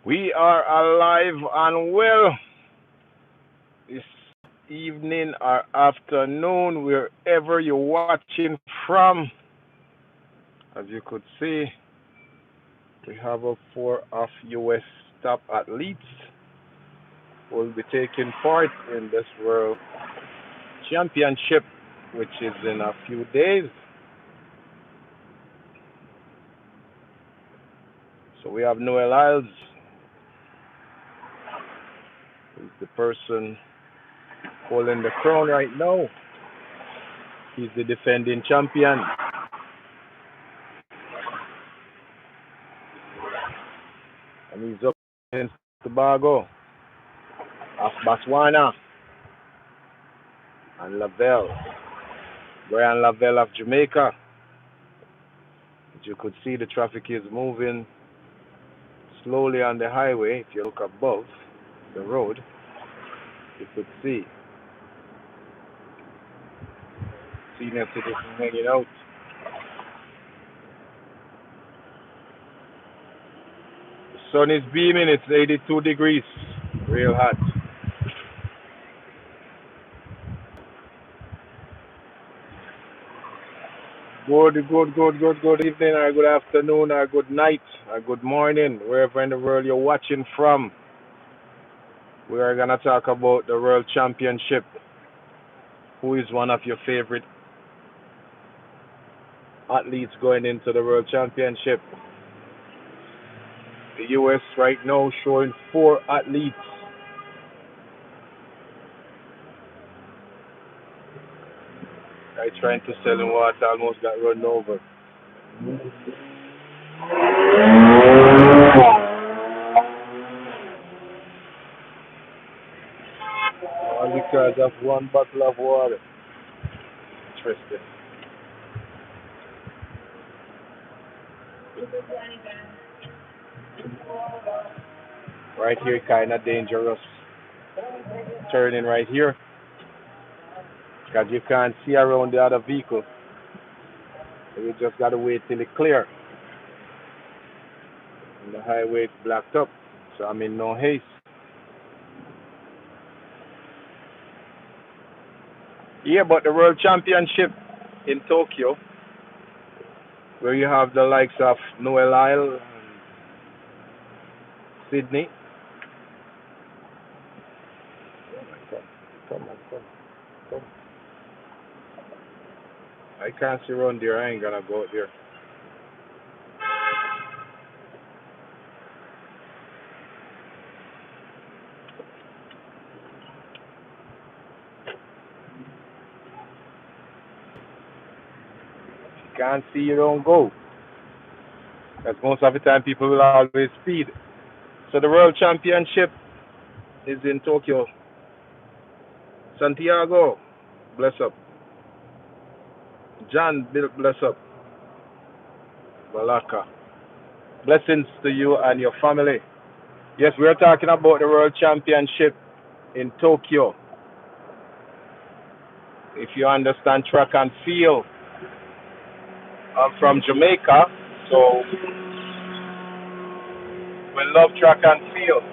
We are alive and well this evening or afternoon, wherever you're watching from. As you could see, we have a four of US top athletes who will be taking part in this World Championship, which is in a few days. So we have Noah Lyles, who's the person holding the crown right now. He's the defending champion. And he's up against Tobago of Botswana and Lavelle. Brian Lavelle of Jamaica. As you could see, the traffic is moving slowly on the highway. If you look above the road, you could see senior citizens hanging out. The sun is beaming. It's 82 degrees. Real hot. Good evening, or good afternoon, or good night, or good morning, wherever in the world you're watching from. We are going to talk about the World Championship. Who is one of your favorite athletes going into the World Championship? The US right now showing four athletes. I trying to sell him water, almost got run over. All because of one bottle of water. Interesting. Right here, kind of dangerous. Turning right here, because you can't see around the other vehicle. So you just gotta wait till it clear. And the highway is blocked up, so I'm in no haste. Yeah, but the World Championship in Tokyo, where you have the likes of Noel Lyle, Sydney. Come. I can't see around there. I ain't gonna go out there. Can't see, you don't go. Because most of the time people will always speed. So the World Championship is in Tokyo. Santiago, bless up. John, bless up. Balaka. Blessings to you and your family. Yes, we're talking about the World Championship in Tokyo. If you understand track and field, I'm from Jamaica, so we love track and field.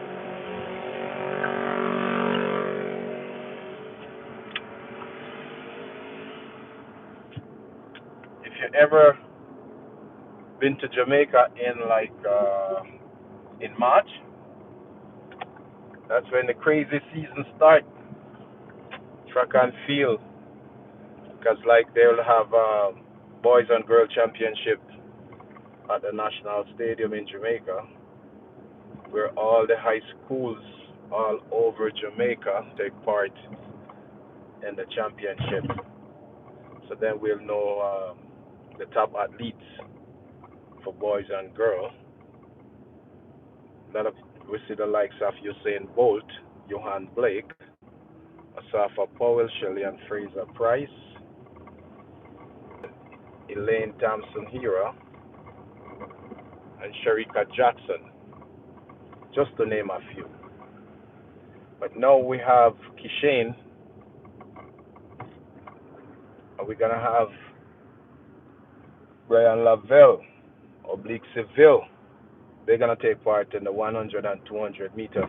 If you ever been to Jamaica in in March, that's when the crazy season starts. Track and field, because like they'll have boys and girl championship at the National Stadium in Jamaica, where all the high schools all over Jamaica take part in the championship. So then we'll know the top athletes for boys and girls. That we see the likes of Usain Bolt, Johan Blake, Asafa Powell, Shelley and Fraser Price, Elaine Thompson Hera, and Sharika Jackson, just to name a few. But now we have Kishane, and we're gonna have Brian Lavelle, Oblique Seville, they're gonna take part in the 100 and 200 meters.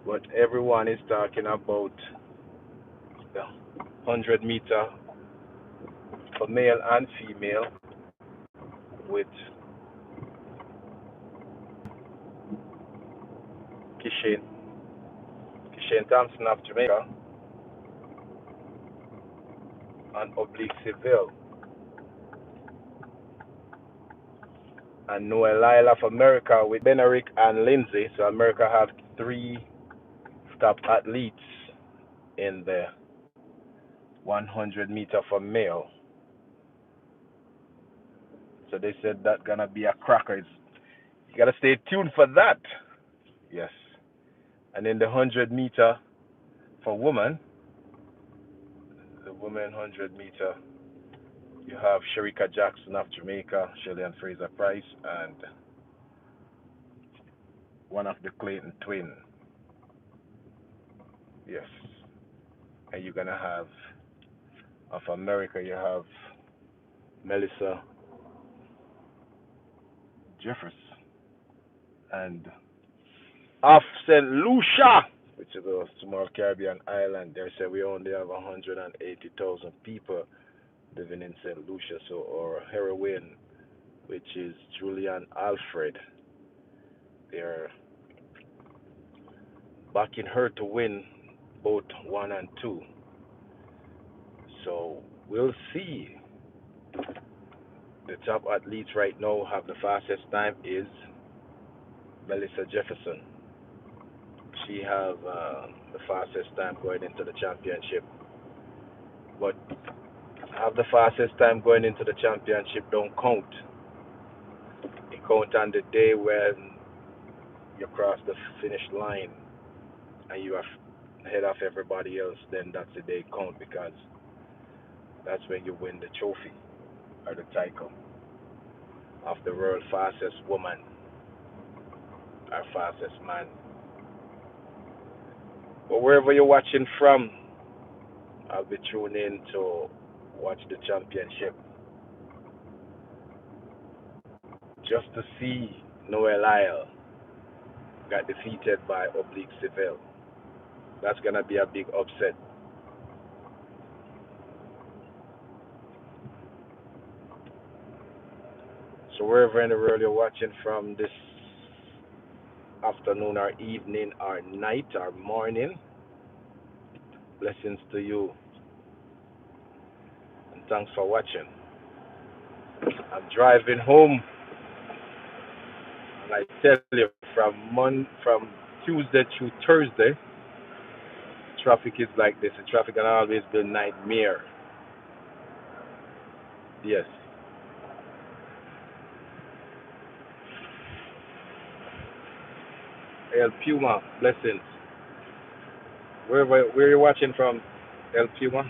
But everyone is talking about the 100-meter for male and female with Kishane, Kishane Thompson of Jamaica and Oblique Seville. And Noel Lyles of America with Benerick and Lindsay. So America have three top athletes in the 100 meter for male. So they said that's gonna be a cracker. You gotta stay tuned for that. Yes. And in the 100 meter for women, the women 100 meter, you have Shericka Jackson of Jamaica, Shirley Fraser Price, and one of the Clayton twins. Yes. And you're gonna have of America, you have Mellisa, Jeffery, and of St. Lucia, which is a small Caribbean island. They say we only have 180,000 people living in St. Lucia. So our heroine, which is Julian Alfred, they're backing her to win both 1 and 2. So we'll see. The top athletes right now have the fastest time is Mellisa Jefferson. She have the fastest time going into the championship. But have the fastest time going into the championship don't count. It count on the day when you cross the finish line and you are ahead of everybody else. Then that's the day count, because that's when you win the trophy or the title of the world fastest woman or fastest man. But wherever you're watching from, I'll be tuning in to watch the championship just to see Noel Lyles got defeated by Oblique Seville. That's gonna be a big upset. So wherever in the world you're watching from this afternoon or evening or night or morning, blessings to you and thanks for watching. I'm driving home, and I tell you, from Tuesday through Thursday, traffic is like this. The traffic can always be a nightmare. Yes. El Puma, blessings. Where you watching from, El Puma?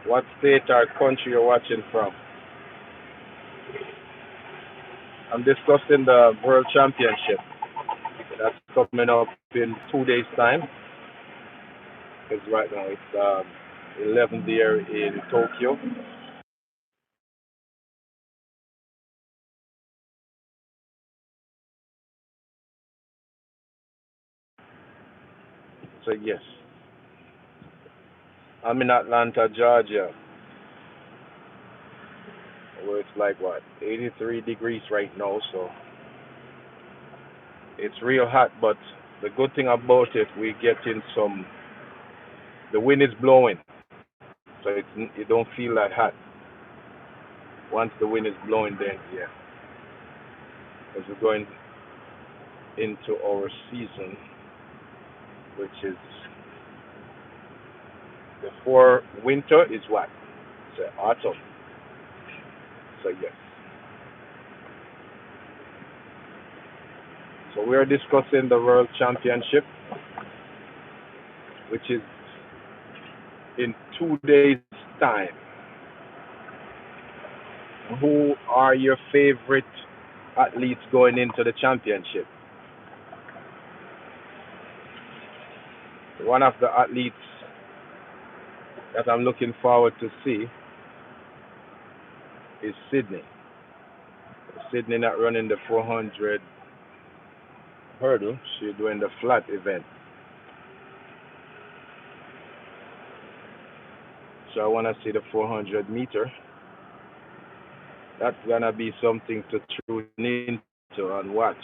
What state or country you're watching from? I'm discussing the World Championship. That's coming up in 2 days' time. Because right now it's 11th year in Tokyo. So yes, I'm in Atlanta, Georgia, where it's like what 83 degrees right now. So it's real hot. But the good thing about it, we getting some. The wind is blowing, so it don't feel that hot. Once the wind is blowing, then yeah, because we're going into our season, which is before winter is what? It's autumn. So yes. So we are discussing the World Championship, which is in 2 days' time. Who are your favorite athletes going into the championship? One of the athletes that I'm looking forward to see is Sydney. Sydney not running the 400 hurdle. She's doing the flat event. So I want to see the 400 meter. That's gonna be something to tune into and watch.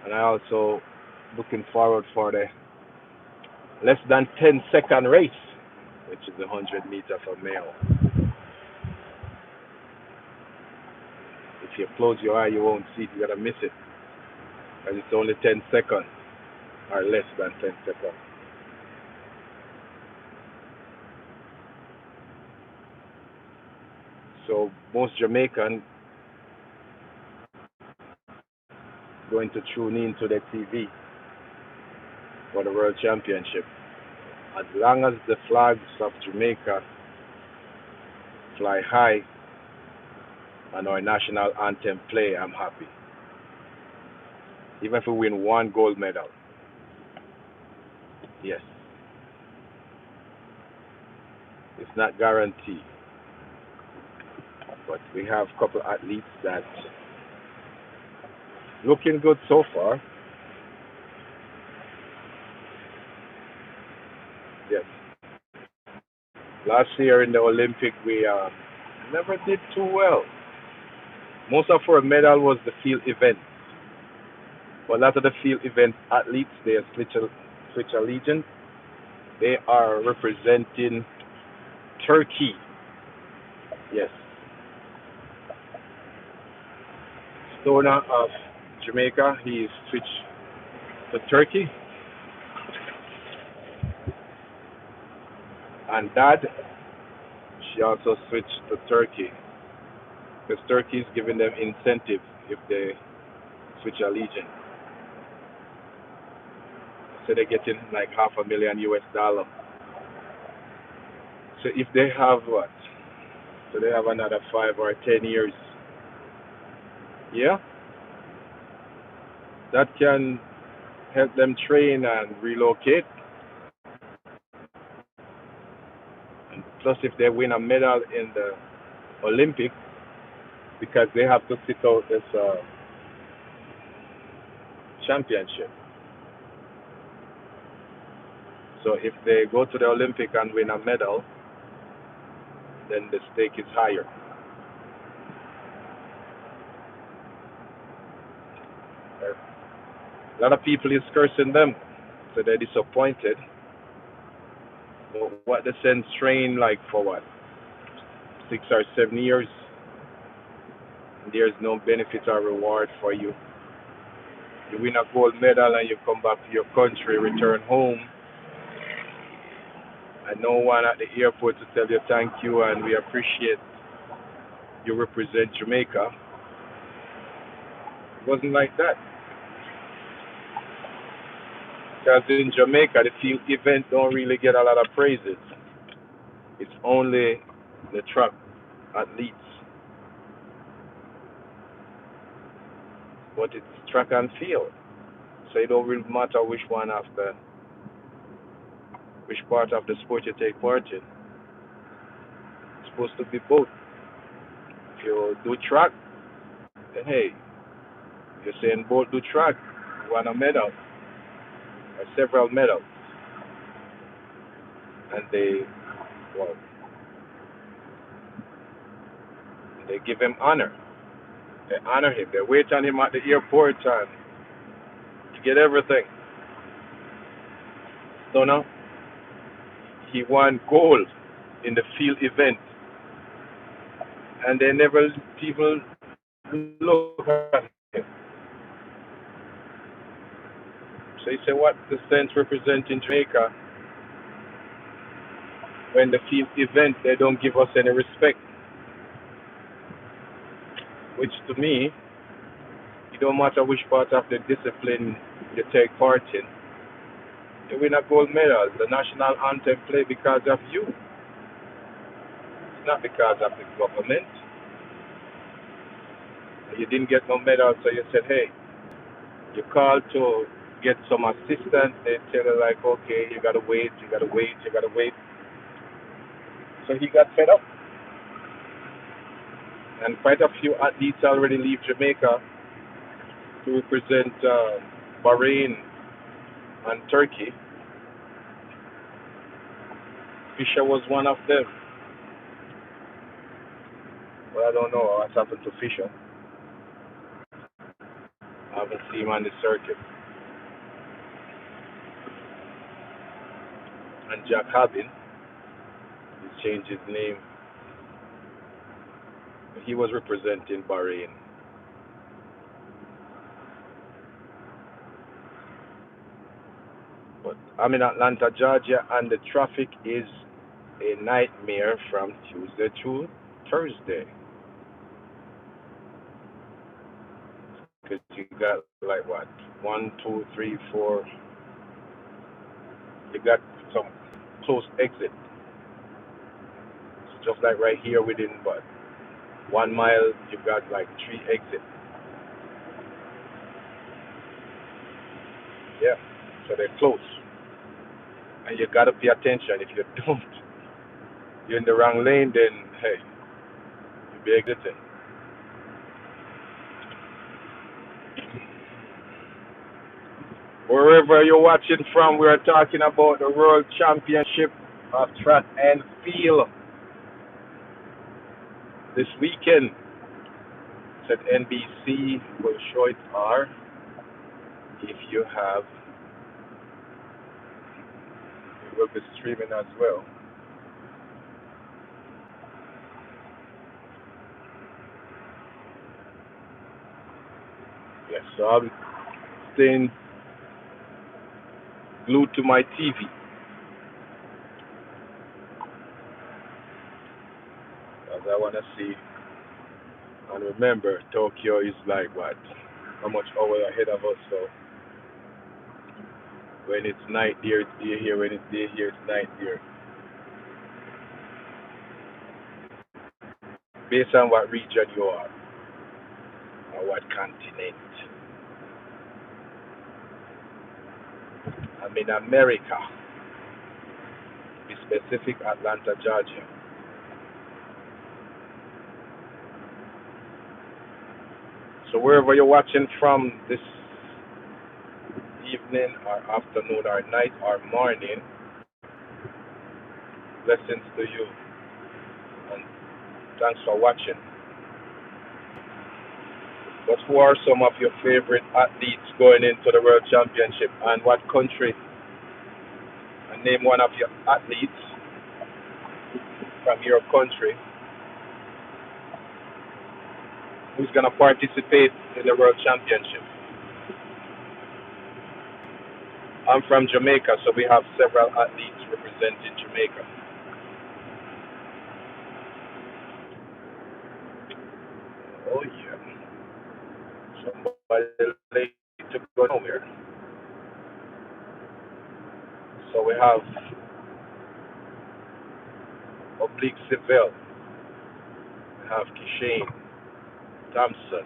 And I also looking forward for the less than 10-second race, which is the 100 meter for male. If you close your eye, you won't see it. You're gonna miss it, and it's only 10 seconds or less than 10 seconds. So most Jamaican going to tune into the TV for the World Championship. As long as the flags of Jamaica fly high and our national anthem play, I'm happy. Even if we win one gold medal, yes, it's not guaranteed, but we have a couple athletes that looking good so far. Yes, last year in the Olympic we never did too well. Most of our medal was the field event. But a lot of the field event athletes, they are switch allegiance. They are representing Turkey. Yes, Stoner of Jamaica, he switched to Turkey, and Dad, she also switched to Turkey because Turkey is giving them incentive if they switch allegiance. So they're getting like $500,000 US. So if they have what? So they have another 5 or 10 years. Yeah, that can help them train and relocate. And plus, if they win a medal in the Olympic, because they have to sit out this championship. So if they go to the Olympic and win a medal, then the stake is higher. A lot of people is cursing them, so they're disappointed. But what they send train like for what 6 or 7 years, there's no benefit or reward for you. You win a gold medal and you come back to your country, return home, and no one at the airport to tell you thank you and we appreciate you represent Jamaica. It wasn't like that. Because in Jamaica, the field event don't really get a lot of praises. It's only the track athletes, but it's track and field. So it don't really matter which part of the sport you take part in. It's supposed to be both. If you do track, then hey, you're saying both do track, you want a medal or several medals, and well, they give him honor. They honor him. They wait on him at the airport and to get everything. So now he won gold in the field event, and they never even look at him. So you say, what the sense representing Jamaica when the field event they don't give us any respect? Which to me, it don't matter which part of the discipline you take part in. You win a gold medal. The national anthem play because of you. It's not because of the government. You didn't get no medal, so you said, hey, you called to get some assistance. They tell her like, okay, you gotta wait, you gotta wait, you gotta wait. So he got fed up, and quite a few athletes already leave Jamaica to represent Bahrain and Turkey. Fisher was one of them, but I don't know what's happened to Fisher. I haven't seen him on the circuit. And Jack Habin, he changed his name. He was representing Bahrain. But I'm in Atlanta, Georgia, and the traffic is a nightmare from Tuesday to Thursday. Because you got like what? One, two, three, four. You got some close exit. It's just like right here within but 1 mile, you got like three exits. Yeah. So they're close. And you gotta pay attention. If you don't, you're in the wrong lane, then hey, you'll be exiting. Wherever you're watching from, we're talking about the World Championship of Track and Field this weekend. Said NBC will show it or if you have, it will be streaming as well. Yes, so I'm staying glued to my TV as I want to see. And remember, Tokyo is like what? How much hour ahead of us? So when it's night there, it's day here. When it's day here, it's night there. Based on what region you are or what continent. I'm in America, to be specific, Atlanta, Georgia. So wherever you're watching from this evening or afternoon or night or morning, blessings to you and thanks for watching. But who are some of your favorite athletes going into the World Championship and what country? And name one of your athletes from your country who's going to participate in the World Championship. I'm from Jamaica, so we have several athletes representing Jamaica. Oh, yeah. Somebody late to go nowhere. So we have Oblique Seville, we have Kishane Thompson,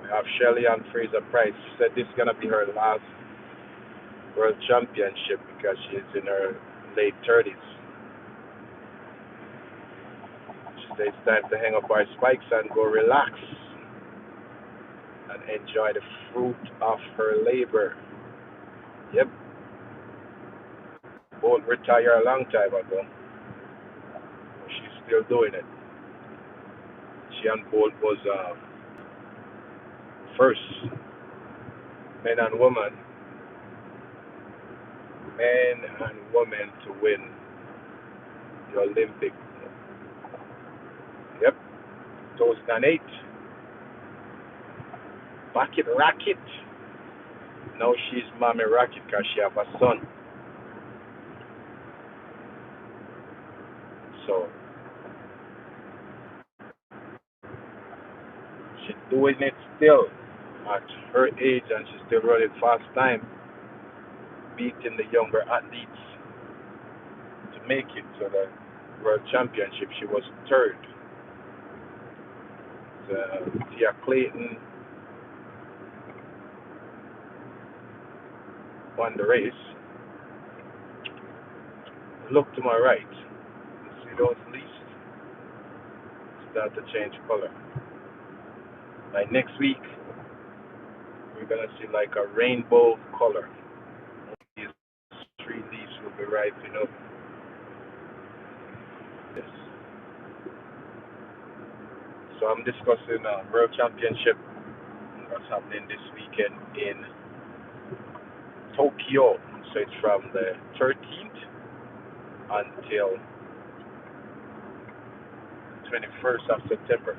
we have Shelly Ann Fraser Price. She said this is going to be her last World Championship because she's in her late 30s. She said it's time to hang up her spikes and go relax and enjoy the fruit of her labor. Yep, Bolt retired a long time ago. She's still doing it. She and Bolt was first men and women, men and women to win the Olympic. Yep, 2008. Bucket Rocket. Now she's Mommy Rocket because she have a son. So she's doing it still at her age and she's still running fast time, beating the younger athletes to make it to the World Championship. She was third. Tia Clayton, won the race, look to my right. You see those leaves start to change color. By next week, we're gonna see like a rainbow color. These three leaves will be ripening up. Yes. So I'm discussing World Championship that's happening this weekend in Tokyo. So it's from the 13th until 21st of September.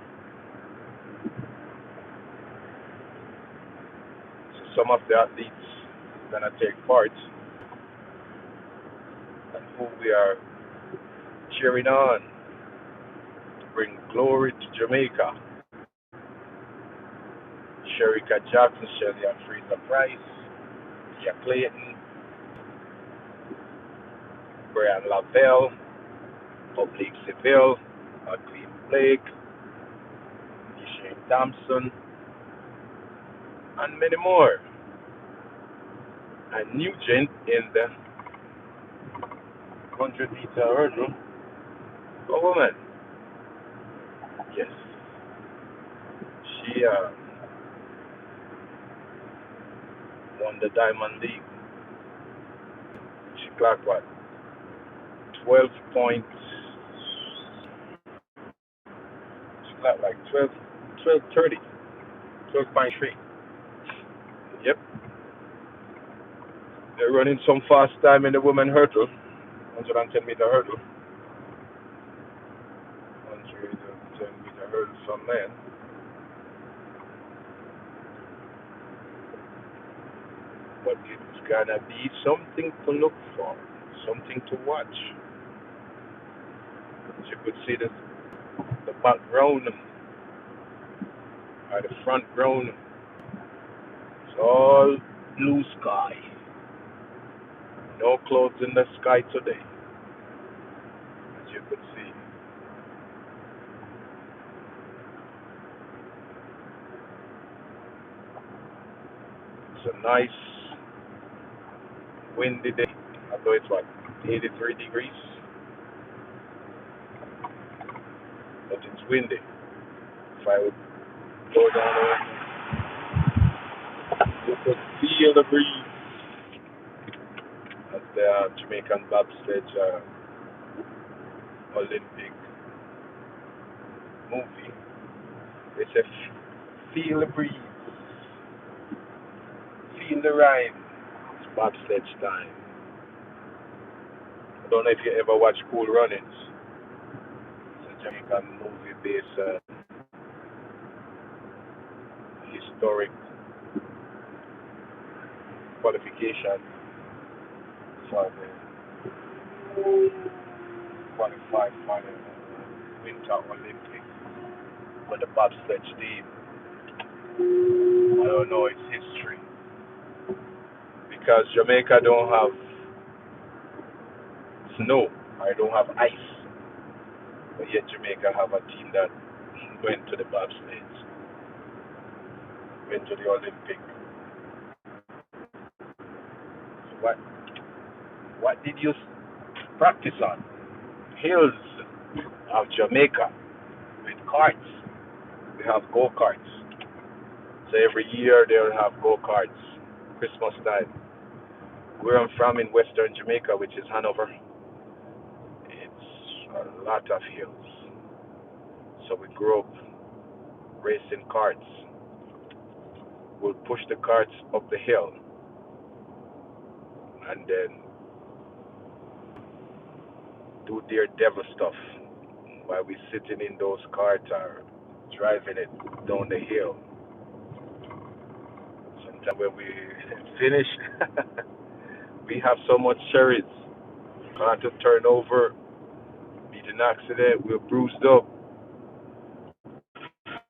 So some of the athletes are gonna take part, and who we are cheering on to bring glory to Jamaica. Sherika Jackson, Shelly and Fraser Price, Tia Clayton, Brian Lavelle, Public Seville, Cleve Blake, Shane Thompson, and many more. And Nugent in the 100-meter hurdle. A woman. Yes. She won the Diamond League. She clocked what? 12 points. She clocked like 12:30. 12.3. Yep. They're running some fast time in the women hurdle. 110-meter hurdle. 110-meter hurdle for men. But it's gonna be something to look for, something to watch. As you could see the background or the front ground, it's all blue sky. No clouds in the sky today, as you could see. It's a nice windy day, although it's what, 83 degrees, but it's windy. If I would go down there, you could feel the breeze. As the Jamaican bobsledge Olympic movie. They say, feel the breeze, feel the rhyme. It's bobsledge time. I don't know if you ever watch Cool Runnings. It's a Jamaican movie based historic qualification for the qualified for the Winter Olympics for the bobsledge team. I don't know its history because Jamaica don't have snow. I don't have ice, but yet Jamaica have a team that went to the bobsleds, went to the Olympic. So what did you practice on? Hills of Jamaica with carts. We have go karts. So every year they'll have go karts. Christmas time. Where I'm from in Western Jamaica, which is Hanover, it's a lot of hills. So we grew up racing carts. We'll push the carts up the hill and then do their devil stuff while we sitting in those carts or driving it down the hill. Sometimes when we finish, we have so much cherries. Got to turn over, meet an accident, we're bruised up.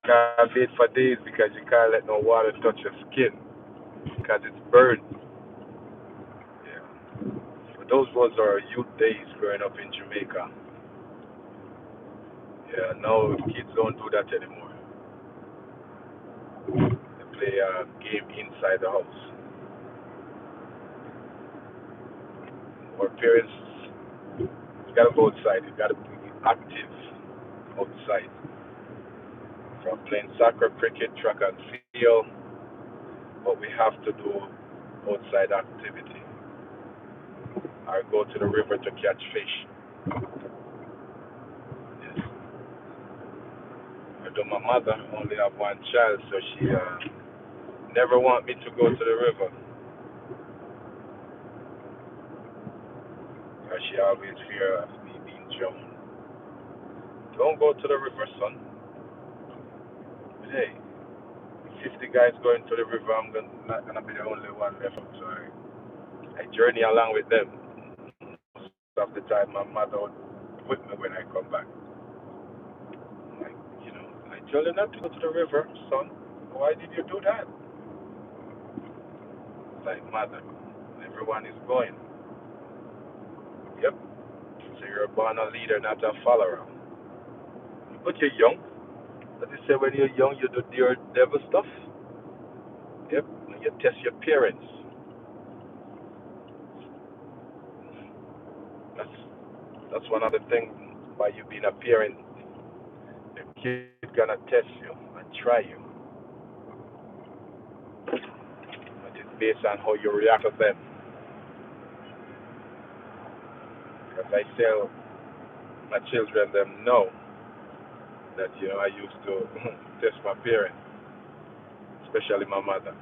Can't wait for days because you can't let no water touch your skin because it's burned. Yeah. So those was our youth days growing up in Jamaica. Yeah, now kids don't do that anymore. They play a game inside the house. Our parents, you gotta go outside. You gotta be active outside. From playing soccer, cricket, track and field, but we have to do outside activity. Or go to the river to catch fish. Yes. Although my mother only have one child, so she never want me to go to the river. Because she always fear of me being drowned. Don't go to the river, son. Hey, 50 guys going to the river, not gonna be the only one left. So I journey along with them. Most of the time, my mother would with me when I come back. Like, I told you not to go to the river, son. Why did you do that? Like, mother, everyone is going. Yep. So you're born a leader, not a follower. But you're young. But they say when you're young, you do your devil stuff. Yep. And you test your parents. That's that's one of the things by you being a parent. The kid gonna test you and try you. But it's based on how you react to them. Because I tell my children them know that I used to test my parents, especially my mother.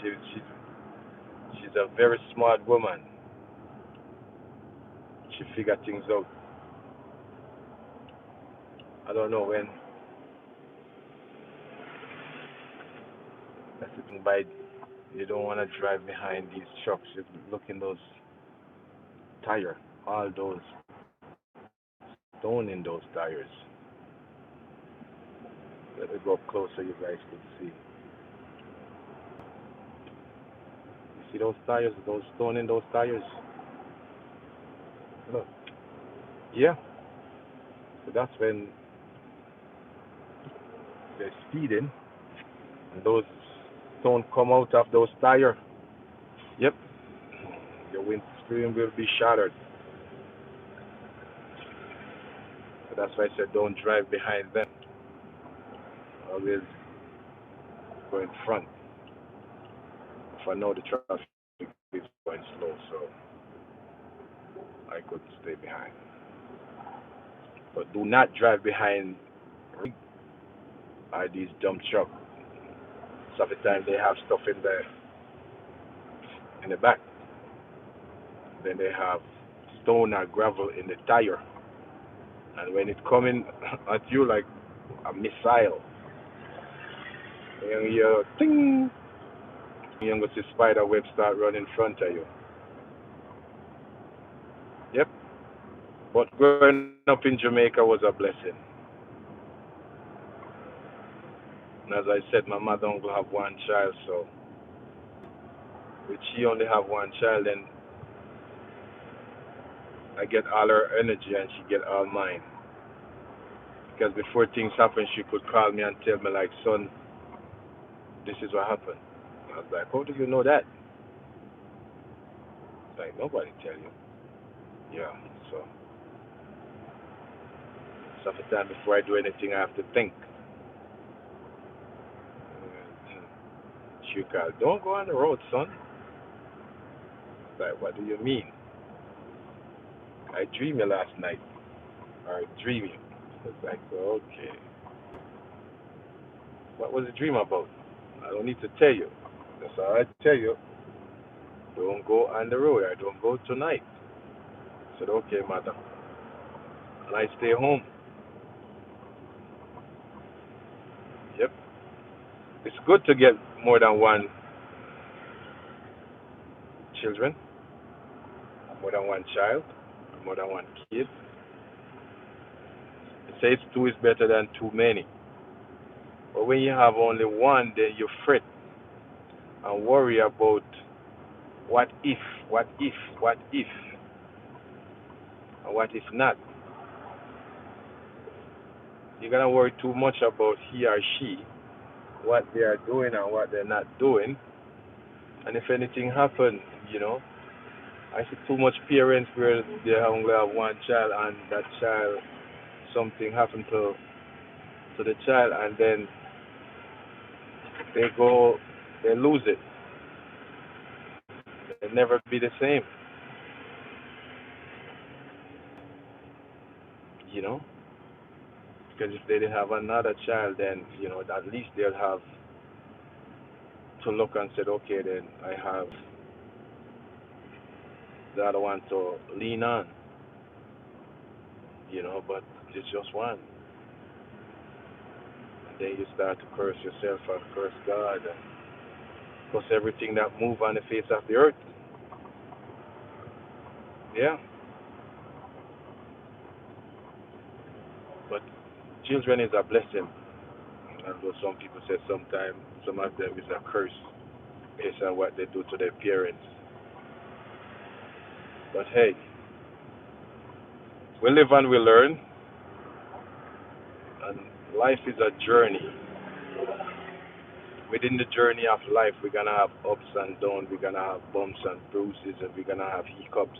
She she's a very smart woman. She figure things out. I don't know when that's the thing by you don't want to drive behind these trucks. You look in those tire, all those stone in those tires. Let me go up closer so you guys can see. You see those tires, those stone in those tires? Look. Yeah. So that's when they're speeding and those stone come out of those tires. Yep. Your windscreen will be shattered. So that's why I said don't drive behind them. Always go in front. If I know the traffic is going slow, so I could stay behind. But do not drive behind these dump trucks. Some of the time they have stuff in the back. Then they have stone or gravel in the tire. And when it's coming at you like a missile, you hear ting, you're going to see spider web start running in front of you. Yep. But growing up in Jamaica was a blessing. And as I said, my mother only have one child, so with she only have one child, and I get all her energy and she get all mine. Because before things happen, she could call me and tell me like, son, this is what happened. I was like, how do you know that? Like, nobody tell you. Yeah, so sometimes before I do anything, I have to think. She called, don't go on the road, son. Like, what do you mean? I dreamed you last night. Or I dreamed you. It's like, okay. What was the dream about? I don't need to tell you. That's all I tell you. Don't go on the road. I don't go tonight. I said, okay, madam. And I stay home. Yep. It's good to get more than one children, more than one child, more than one kid. It says two is better than too many. But when you have only one, then you fret and worry about what if, what if, what if, and what if not. You're gonna worry too much about he or she, what they are doing and what they're not doing, And if anything happen, you know, I see too much parents where they only have one child and that child something happened to the child and then they go they lose it. They never be the same, you know. Because if they have another child, then you know at least they'll have to look and said, okay, then I have the other one to lean on, you know. But it's just one, and then you start to curse yourself and curse God and curse everything that move on the face of the earth. Yeah, but children is a blessing, and though some people say sometimes some of them is a curse based on what they do to their parents. But hey, we live and we learn, and life is a journey. Within the journey of life, we're gonna have ups and downs, we're gonna have bumps and bruises, and we're gonna have hiccups.